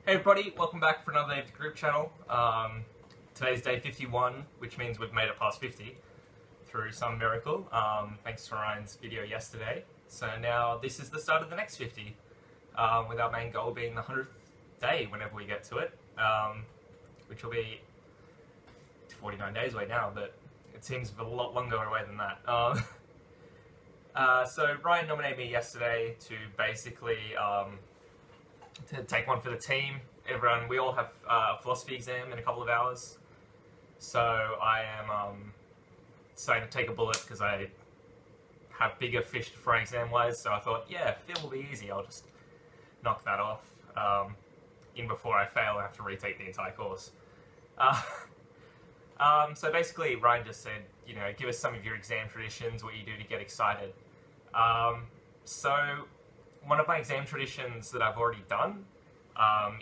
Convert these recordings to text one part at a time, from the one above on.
Hey everybody, welcome back for another day of the group channel. Today's day 51, which means we've made it past 50 through some miracle, thanks to Ryan's video yesterday. So now this is the start of the next 50, with our main goal being the 100th day whenever we get to it, which will be 49 days away now, but it seems a lot longer away than that. So Ryan nominated me yesterday to basically to take one for the team. We all have a philosophy exam in a couple of hours, so I am starting to take a bullet because I have bigger fish to fry exam-wise. So I thought, yeah, film will be easy. I'll just knock that off in before I fail and have to retake the entire course. So basically, Ryan just said, you know, give us some of your exam traditions, what you do to get excited. So one of my exam traditions that I've already done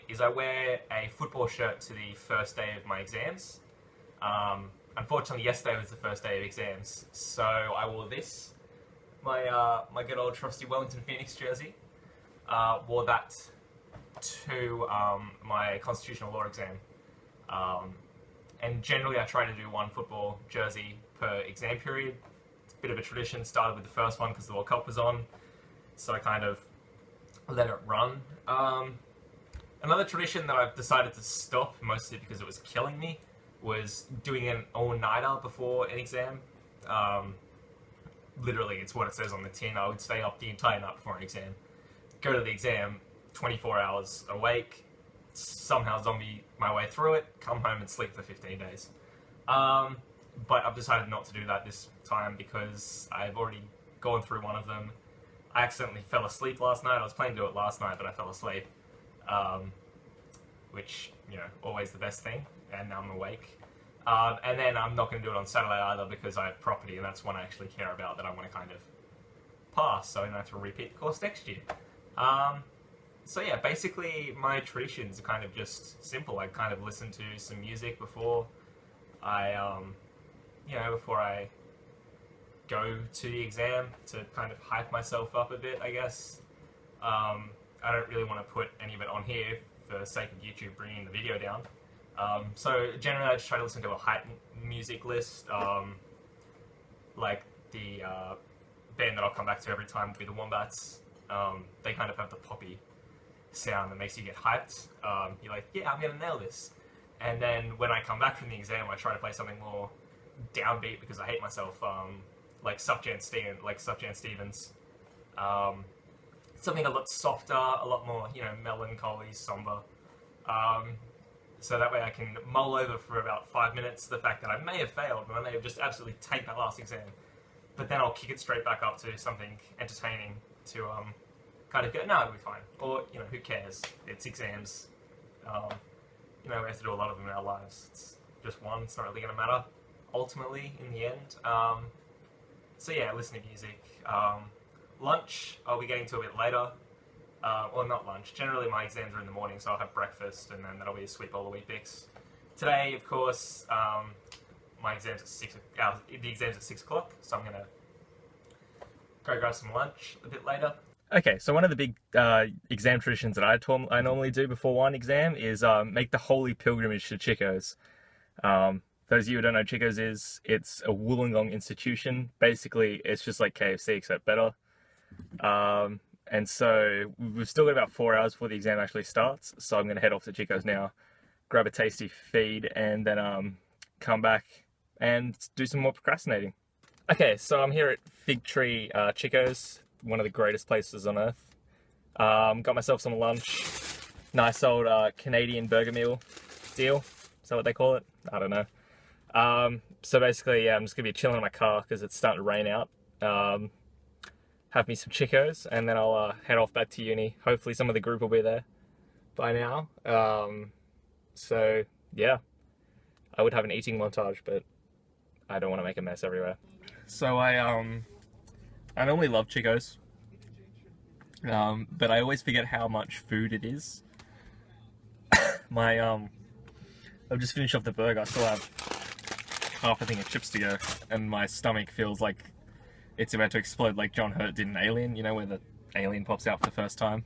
is I wear a football shirt to the first day of my exams. Unfortunately, yesterday was the first day of exams, so I wore this, my good old trusty Wellington Phoenix jersey. Wore that to my constitutional law exam. And generally I try to do one football jersey per exam period. It's a bit of a tradition, started with the first one because the World Cup was on, so I kind of let it run. Another tradition that I've decided to stop, mostly because it was killing me, was doing an all-nighter before an exam. Literally, it's what it says on the tin. I would stay up the entire night before an exam, go to the exam, 24 hours awake, somehow zombie my way through it, come home and sleep for 15 days. But I've decided not to do that this time because I've already gone through one of them. I accidentally fell asleep last night. I was planning to do it last night, but I fell asleep. Which, you know, always the best thing, and now I'm awake. And then I'm not going to do it on Saturday either because I have property, and that's one I actually care about, that I want to kind of pass, so I don't have to repeat the course next year. So yeah, basically my traditions are kind of just simple. I kind of listen to some music before I, before I go to the exam to kind of hype myself up a bit, I guess. I don't really want to put any of it on here for the sake of YouTube bringing the video down. So generally I just try to listen to a hype music list, like the band that I'll come back to every time will be the Wombats. They kind of have the poppy sound that makes you get hyped. You're like, yeah, I'm gonna nail this. And then when I come back from the exam, I try to play something more downbeat because I hate myself, like Sufjan Stevens. Something a lot softer, a lot more, you know, melancholy, somber. So that way I can mull over for about 5 minutes the fact that I may have failed and I may have just absolutely tanked my last exam. But then I'll kick it straight back up to something entertaining to kind of go, no, it'll be fine. Or, you know, who cares? It's exams. You know, we have to do a lot of them in our lives. It's just one, it's not really going to matter, ultimately, in the end. So yeah, listen to music. Lunch, I'll be getting to a bit later. Well, not lunch. Generally, my exams are in the morning, so I'll have breakfast, and then that'll be a sweet bowl of Wheat Bix. Today, of course, my exam's at 6. The exam's at 6 o'clock, so I'm gonna go grab some lunch a bit later. Okay, so one of the big exam traditions that I normally do before one exam is make the holy pilgrimage to Chickos. Those of you who don't know what Chickos is, it's a Wollongong institution. Basically, it's just like KFC except better. And so we've still got about 4 hours before the exam actually starts, so I'm going to head off to Chickos now, grab a tasty feed, and then come back and do some more procrastinating. Okay, so I'm here at Fig Tree Chickos, one of the greatest places on earth. Got myself some lunch, nice old Canadian burger meal deal, is that what they call it? I don't know. So basically, yeah, I'm just going to be chilling in my car because it's starting to rain out. Have me some Chickos, and then I'll head off back to uni. Hopefully some of the group will be there by now. So yeah, I would have an eating montage, but I don't want to make a mess everywhere. So I normally love Chickos, but I always forget how much food it is. I've just finished off the burger. I still have half a thing of chips to go, and my stomach feels like it's about to explode like John Hurt did in Alien, you know, where the alien pops out for the first time.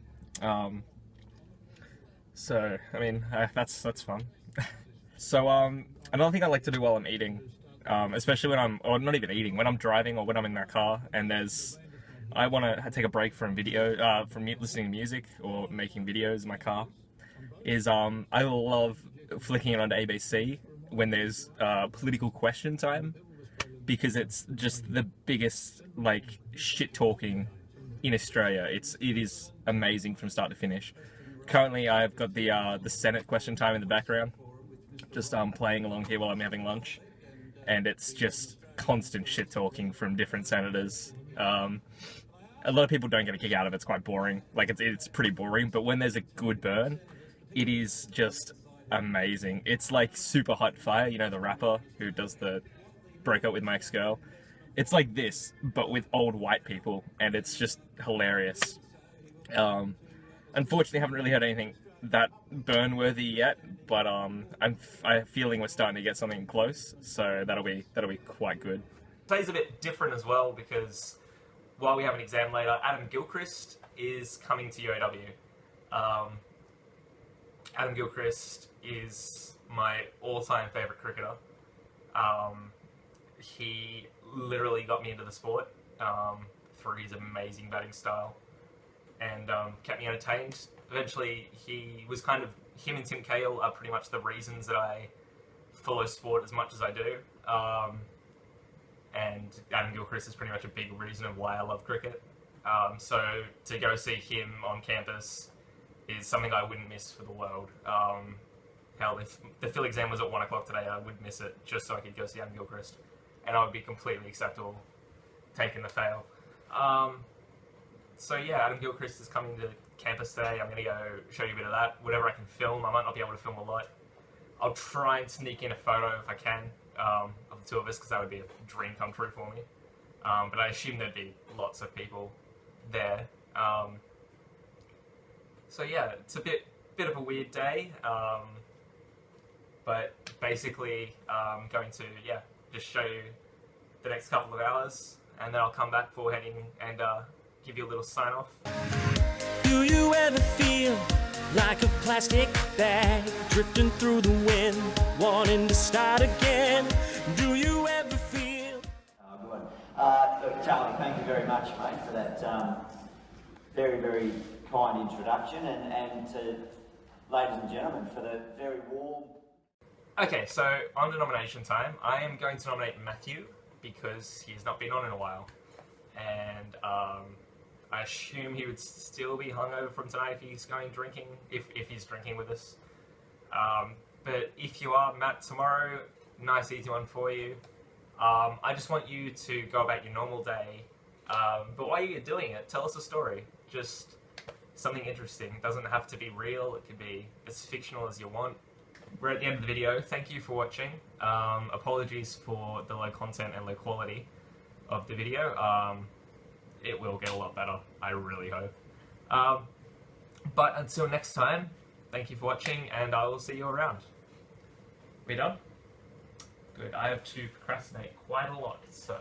So, I mean, that's fun. So, another thing I like to do while I'm eating, especially when or not even eating, when I'm driving or when I'm in my car, and I want to take a break from listening to music or making videos in my car, is I love flicking it onto ABC when there's political question time, because it's just the biggest like shit talking in Australia. It is amazing from start to finish. Currently, I've got the Senate question time in the background, just playing along here while I'm having lunch, and it's just constant shit talking from different senators. A lot of people don't get a kick out of it. It's quite boring. Like it's pretty boring. But when there's a good burn, it is just amazing. It's like Super Hot Fire, you know, the rapper who does the "Broke Up with My Ex-Girl." It's like this, but with old white people, and it's just hilarious. Um, Unfortunately, I haven't really heard anything that burn-worthy yet, but I'm feeling we're starting to get something close, so that'll be quite good. Today's a bit different as well because while we have an exam later, Adam Gilchrist is coming to UAW. Adam Gilchrist is my all-time favourite cricketer. He literally got me into the sport through his amazing batting style and kept me entertained. Eventually, him and Tim Cahill are pretty much the reasons that I follow sport as much as I do. And Adam Gilchrist is pretty much a big reason of why I love cricket. So to go see him on campus is something I wouldn't miss for the world. Hell, if the Phil exam was at 1 o'clock today, I would miss it just so I could go see Adam Gilchrist. And I would be completely acceptable taking the fail. So yeah, Adam Gilchrist is coming to campus today. I'm going to go show you a bit of that. Whatever I can film. I might not be able to film a lot. I'll try and sneak in a photo if I can of the two of us, because that would be a dream come true for me. But I assume there'd be lots of people there. So yeah, it's a bit of a weird day. But basically, I'm going to just show you the next couple of hours, and then I'll come back for heading and give you a little sign off. Do you ever feel like a plastic bag drifting through the wind, wanting to start again? Do you ever feel... Look, Charlie, thank you very much, mate, for that very, very kind introduction, and to ladies and gentlemen for the very warm... Okay, so on to nomination time. I am going to nominate Matthew because he's not been on in a while, and I assume he would still be hungover from tonight if he's going drinking, if he's drinking with us. But if you are, Matt, tomorrow, nice easy one for you. I just want you to go about your normal day, but while you're doing it, tell us a story. Just something interesting. It doesn't have to be real, it could be as fictional as you want. We're at the end of the video. Thank you for watching. Apologies for the low content and low quality of the video. It will get a lot better, I really hope. But until next time, thank you for watching, and I will see you around. We done? Good. I have to procrastinate quite a lot, so...